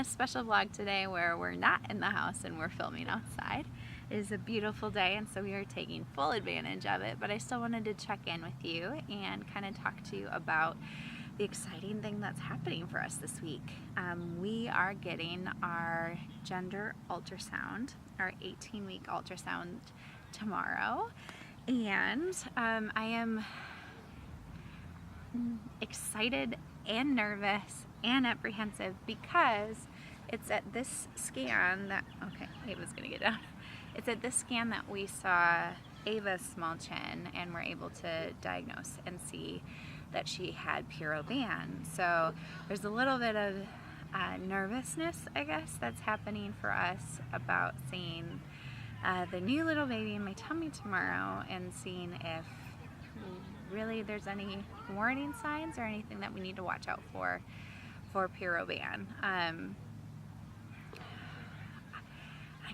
a special vlog today where we're not in the house and we're filming outside. It is a beautiful day, and so we are taking full advantage of it, but I still wanted to check in with you and kind of talk to you about the exciting thing that's happening for us this week. We are getting our gender ultrasound, our 18-week ultrasound tomorrow, and I am excited and nervous and apprehensive because it's at this scan that, okay, Ava's gonna get down. It's at this scan that we saw Ava's small chin and were able to diagnose and see that she had Pyroban. So there's a little bit of nervousness, I guess, that's happening for us about seeing the new little baby in my tummy tomorrow and seeing if really there's any warning signs or anything that we need to watch out for Pyroban. I'm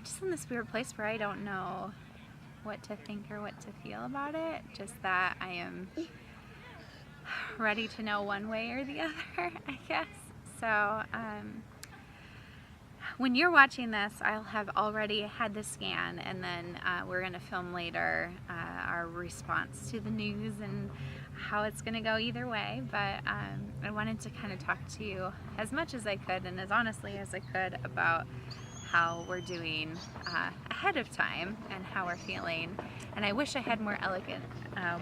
just in this weird place where I don't know what to think or what to feel about it, just that I am ready to know one way or the other, I guess. So when you're watching this, I'll have already had the scan, and then we're going to film later our response to the news and how it's going to go either way. But I wanted to kind of talk to you as much as I could and as honestly as I could about how we're doing ahead of time and how we're feeling. And I wish I had more elegant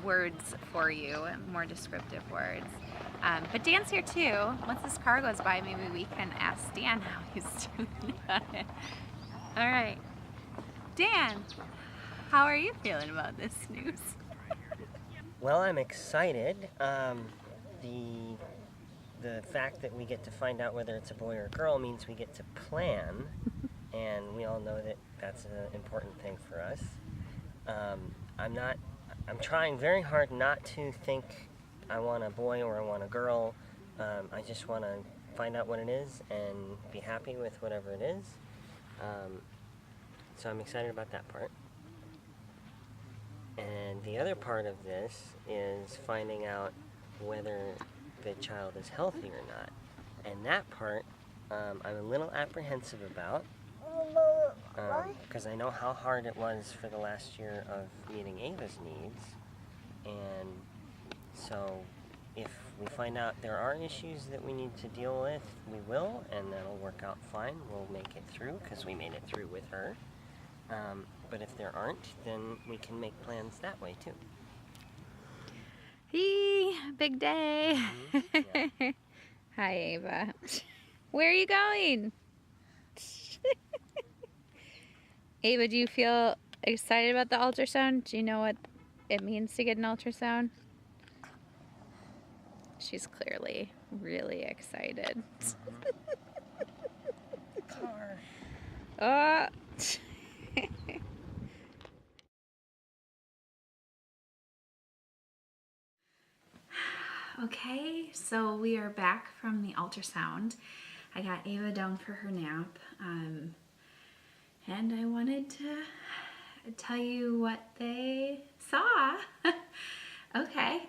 words for you, more descriptive words. But Dan's here too. Once this car goes by, maybe we can ask Dan how he's doing about it. All right, Dan, how are you feeling about this news? Well, I'm excited. The fact that we get to find out whether it's a boy or a girl means we get to plan, and we all know that that's an important thing for us. I'm trying very hard not to think I want a boy or I want a girl. I just want to find out what it is and be happy with whatever it is. So I'm excited about that part. And the other part of this is finding out whether the child is healthy or not. And that part I'm a little apprehensive about because I know how hard it was for the last year of meeting Ava's needs. And so if we find out there are issues that we need to deal with, we will, and that'll work out fine. We'll make it through because we made it through with her. But if there aren't, then we can make plans that way too. Hey, big day. Mm-hmm. Yeah. Hi, Ava. Where are you going? Ava, do you feel excited about the ultrasound? Do you know what it means to get an ultrasound? She's clearly really excited. Car. Okay, so we are back from the ultrasound. I got Ava down for her nap, and I wanted to tell you what they saw. Okay,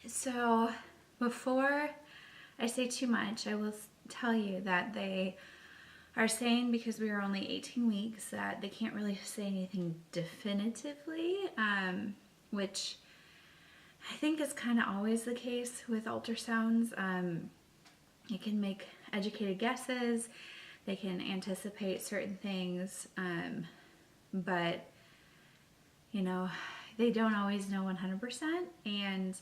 so before I say too much, I will tell you that they are saying, because we are only 18 weeks, that they can't really say anything definitively, which I think is kind of always the case with ultrasounds. You can make educated guesses, they can anticipate certain things, but you know, they don't always know 100%. And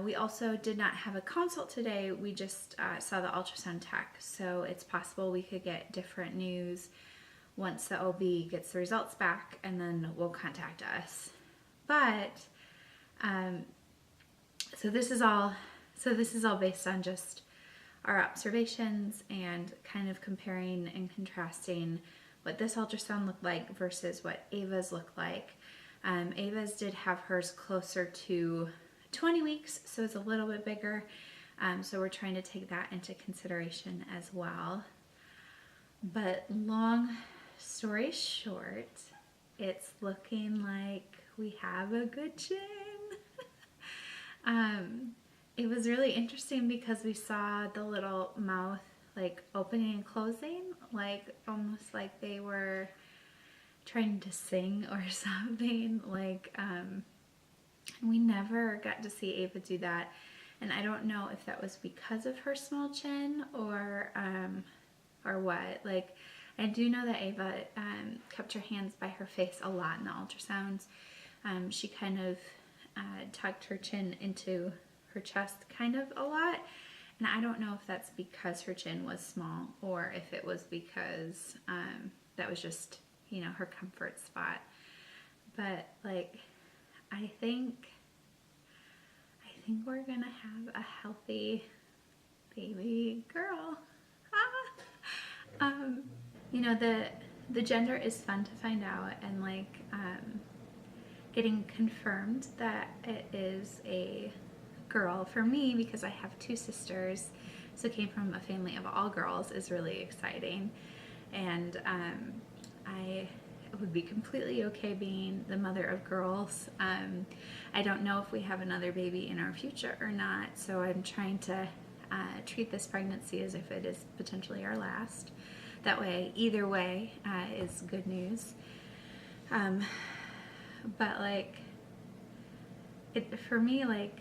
we also did not have a consult today. We just saw the ultrasound tech, so it's possible we could get different news once the OB gets the results back, and then will contact us. But so this is all based on just our observations and kind of comparing and contrasting what this ultrasound looked like versus what Ava's looked like. Ava's did have hers closer to 20 weeks, so it's a little bit bigger. So we're trying to take that into consideration as well. But long story short, it's looking like we have a good chin. It was really interesting because we saw the little mouth like opening and closing, like almost like they were trying to sing or something. Like we never got to see Ava do that, and I don't know if that was because of her small chin or what. Like I do know that Ava kept her hands by her face a lot in the ultrasounds. She kind of tucked her chin into her chest kind of a lot, and I don't know if that's because her chin was small or if it was because that was just, you know, her comfort spot. But like I think we're gonna have a healthy baby girl. You know, the gender is fun to find out, and like getting confirmed that it is a girl for me, because I have two sisters, so came from a family of all girls, is really exciting. And I would be completely okay being the mother of girls. I don't know if we have another baby in our future or not, so I'm trying to treat this pregnancy as if it is potentially our last. That way, either way is good news. But like, for me, like,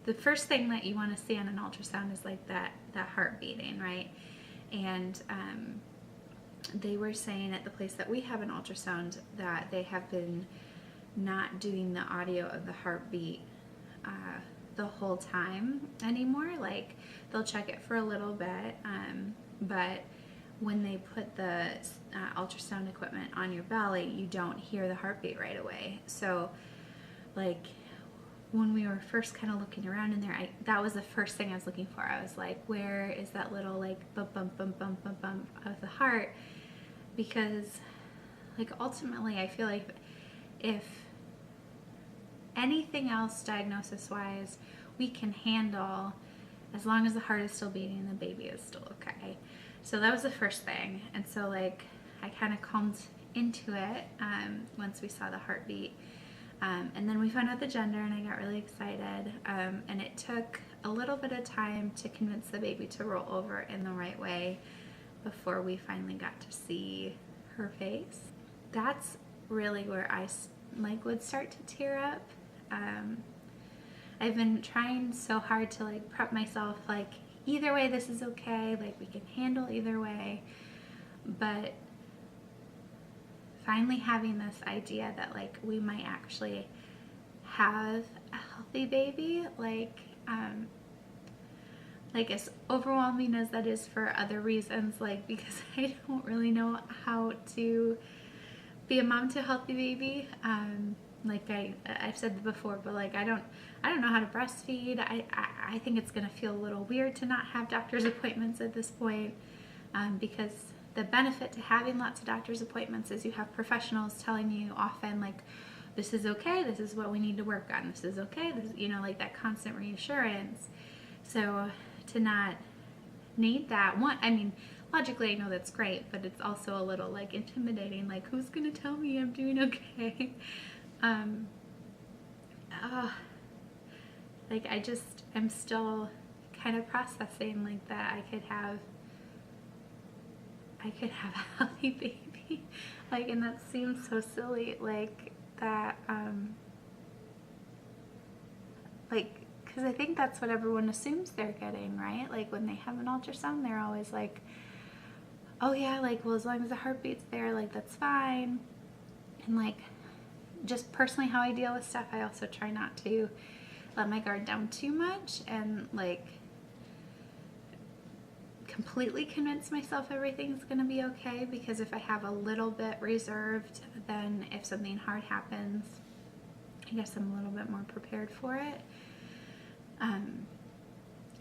the first thing that you want to see on an ultrasound is like that heart beating, right? And they were saying at the place that we have an ultrasound that they have been not doing the audio of the heartbeat the whole time anymore. Like they'll check it for a little bit, but when they put the ultrasound equipment on your belly, you don't hear the heartbeat right away. So like when we were first kind of looking around in there, that was the first thing I was looking for. I was like, where is that little like bump, bump, bump, bump, bump, bump of the heart? Because like ultimately I feel like if anything else diagnosis wise we can handle, as long as the heart is still beating and the baby is still okay. So that was the first thing. And so like I kind of calmed into it once we saw the heartbeat. And then we found out the gender, and I got really excited. And it took a little bit of time to convince the baby to roll over in the right way before we finally got to see her face. That's really where I like would start to tear up. I've been trying so hard to like prep myself, like either way this is okay, like we can handle either way. But finally having this idea that like we might actually have a healthy baby, like as overwhelming as that is for other reasons, like because I don't really know how to be a mom to a healthy baby. Like I've said before, but like I don't know how to breastfeed. I think it's gonna feel a little weird to not have doctor's appointments at this point, because the benefit to having lots of doctor's appointments is you have professionals telling you often like, this is okay, this is what we need to work on, this is okay, this, you know, like that constant reassurance. So to not need that, one, I mean, logically I know that's great, but it's also a little like intimidating, like who's gonna tell me I'm doing okay? Like I'm still kind of processing like that I could have a healthy baby, like, and that seems so silly, like that, like, because I think that's what everyone assumes they're getting, right? Like when they have an ultrasound, they're always like, oh yeah, like, well, as long as the heartbeat's there, like that's fine. And like, just personally how I deal with stuff, I also try not to let my guard down too much and like completely convince myself everything's gonna be okay, because if I have a little bit reserved, then if something hard happens, I guess I'm a little bit more prepared for it.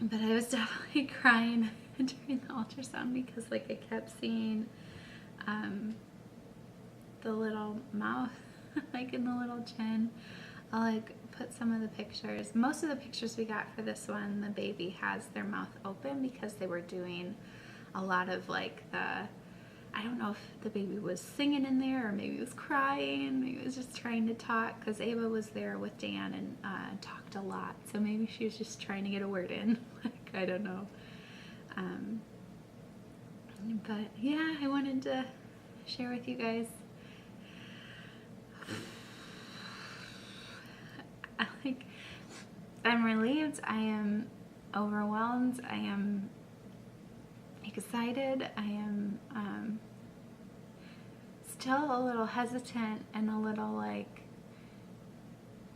But I was definitely crying during the ultrasound because like I kept seeing the little mouth like in the little chin. I'll like put some of the pictures. Most of the pictures we got for this one, the baby has their mouth open because they were doing a lot of like I don't know if the baby was singing in there or maybe it was crying, maybe it was just trying to talk, because Ava was there with Dan and talked a lot, so maybe she was just trying to get a word in. Like, I don't know. But yeah, I wanted to share with you guys. Like, I'm relieved, I am overwhelmed, I am excited, I am still a little hesitant and a little like,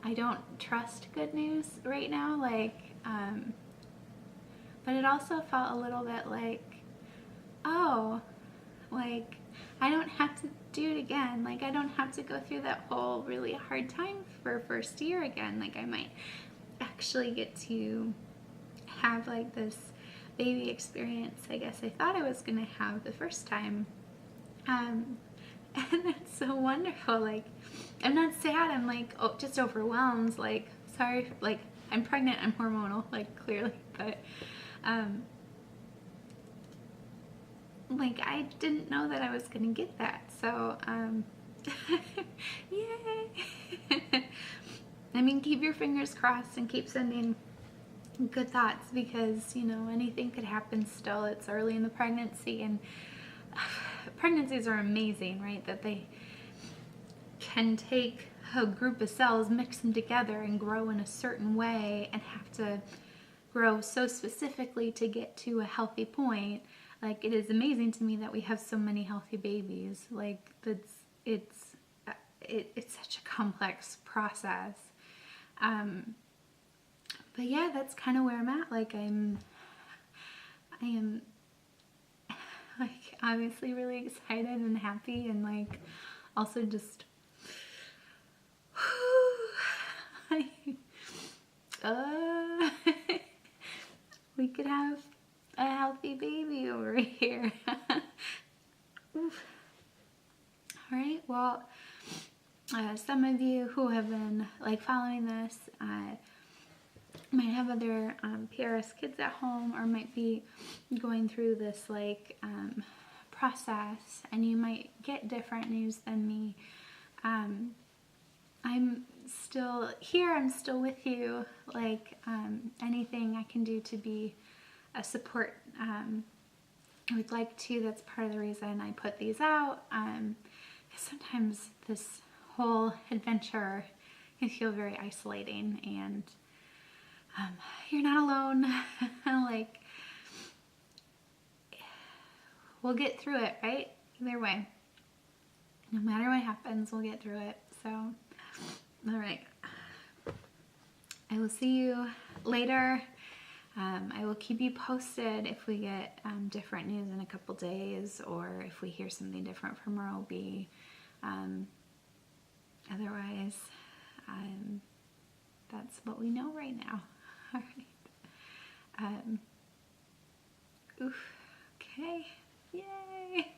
I don't trust good news right now, but it also felt a little bit like, oh, like, I don't have to do it again. Like, I don't have to go through that whole really hard time for first year again. Like, I might actually get to have like this baby experience I guess I thought I was gonna have the first time. And it's so wonderful. Like, I'm not sad, I'm like, oh, just overwhelmed. Like, sorry, like, I'm pregnant, I'm hormonal, like, clearly, but like, I didn't know that I was gonna get that, so yay. I mean, keep your fingers crossed and keep sending good thoughts, because you know, anything could happen still. It's early in the pregnancy, and pregnancies are amazing, right? That they can take a group of cells, mix them together, and grow in a certain way, and have to grow so specifically to get to a healthy point. Like, it is amazing to me that we have so many healthy babies. Like, it's such a complex process. But yeah, that's kind of where I'm at. Like, I am like obviously really excited and happy, and like also just we could have a healthy baby over here. Oof. All right, well, some of you who have been like following this might have other PRS kids at home, or might be going through this like process, and you might get different news than me. I'm still here, I'm still with you. Like, anything I can do to be a support, I would like to. That's part of the reason I put these out. Sometimes this whole adventure can feel very isolating, and you're not alone. Like, we'll get through it, right? Either way, no matter what happens, we'll get through it. So, all right, I will see you later. I will keep you posted if we get different news in a couple days, or if we hear something different from our OB. Otherwise, that's what we know right now. All right. Oof. Okay. Yay.